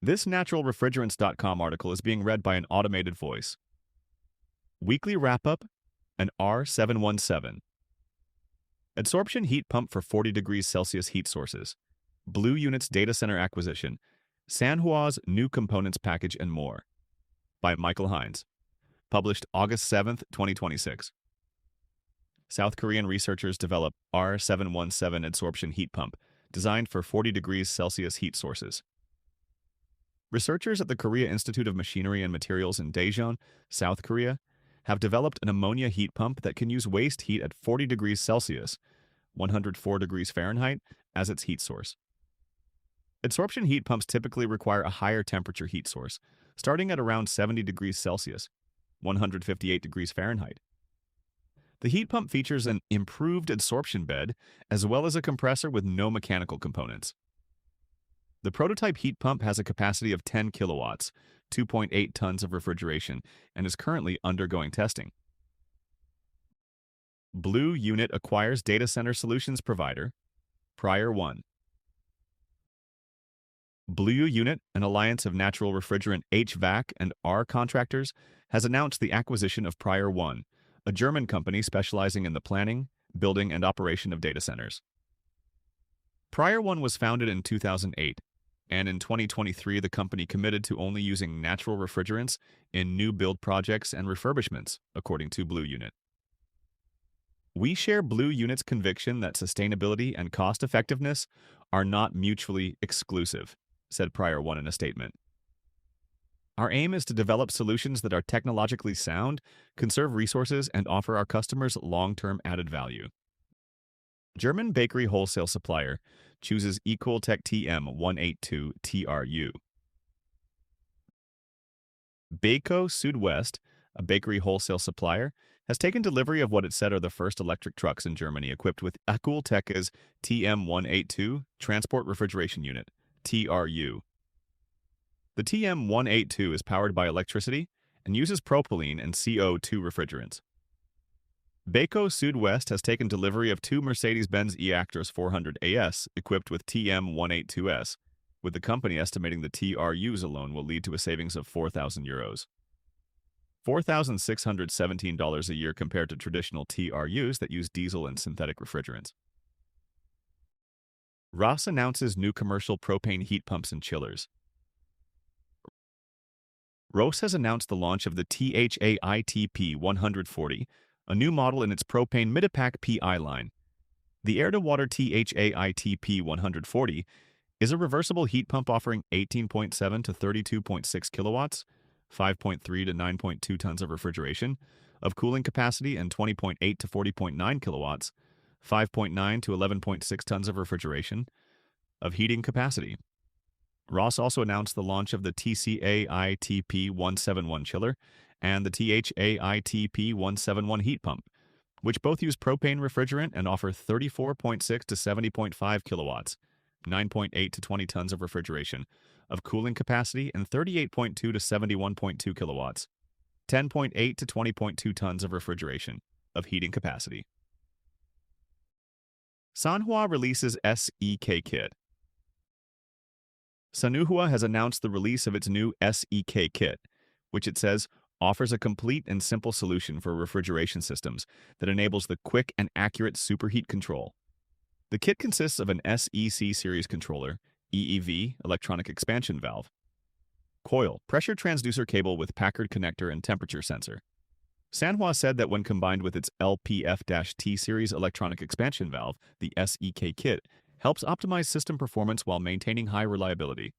This naturalrefrigerants.com article is being read by an automated voice. Weekly wrap-up, an R717. Adsorption heat pump for 40 degrees Celsius heat sources. Bluu units data center acquisition. Sanhua's new components package and more. By Michael Hines. Published August 7th, 2026. South Korean researchers develop R717 adsorption heat pump, designed for 40 degrees Celsius heat sources. Researchers at the Korea Institute of Machinery and Materials in Daejeon, South Korea, have developed an ammonia heat pump that can use waste heat at 40 degrees Celsius, 104 degrees Fahrenheit, as its heat source. Adsorption heat pumps typically require a higher temperature heat source, starting at around 70 degrees Celsius, 158 degrees Fahrenheit. The heat pump features an improved adsorption bed, as well as a compressor with no mechanical components. The prototype heat pump has a capacity of 10 kilowatts, 2.8 tons of refrigeration, and is currently undergoing testing. Bluu unit acquires data center solutions provider, Propane 1. Bluu unit, an alliance of natural refrigerant HVAC and R contractors, has announced the acquisition of Propane 1, a German company specializing in the planning, building, and operation of data centers. Propane 1 was founded in 2008, and in 2023 the company committed to only using natural refrigerants in new build projects and refurbishments, according to Bluu unit. We share Bluu unit's conviction that sustainability and cost-effectiveness are not mutually exclusive, said Propane 1 in a statement. Our aim is to develop solutions that are technologically sound, conserve resources, and offer our customers long-term added value. German bakery wholesale supplier chooses ECOOLTEC TM182 TRU. Beko Südwest, a bakery wholesale supplier, has taken delivery of what it said are the first electric trucks in Germany equipped with ECOOLTEC's TM182 Transport Refrigeration Unit, TRU. The TM182 is powered by electricity and uses propylene and CO2 refrigerants. Beko Südwest has taken delivery of two Mercedes-Benz e-Actros 400 AS equipped with TM182S, with the company estimating the TRUs alone will lead to a savings of €4,000. $4,617 a year compared to traditional TRUs that use diesel and synthetic refrigerants. Rhoss announces new commercial propane heat pumps and chillers. Rhoss has announced the launch of the THAITP 140, a new model in its propane Mid-Pack PI line. The air-to-water THAITP 140 is a reversible heat pump offering 18.7 to 32.6 kilowatts, 5.3 to 9.2 tons of refrigeration, of cooling capacity, and 20.8 to 40.9 kilowatts, 5.9 to 11.6 tons of refrigeration, of heating capacity. Rhoss also announced the launch of the TCAITP 171 chiller and the THAITP 171 heat pump, which both use propane refrigerant and offer 34.6 to 70.5 kilowatts, 9.8 to 20 tons of refrigeration, of cooling capacity, and 38.2 to 71.2 kilowatts, 10.8 to 20.2 tons of refrigeration, of heating capacity. Sanhua Releases SEK Kit. Sanhua has announced the release of its new SEK Kit, which it says offers a complete and simple solution for refrigeration systems that enables the quick and accurate superheat control. The kit consists of an SEC series controller, EEV, electronic expansion valve, coil, pressure transducer cable with Packard connector and temperature sensor. Sanhua said that when combined with its LPF-T series electronic expansion valve, the SEK Kit helps optimize system performance while maintaining high reliability.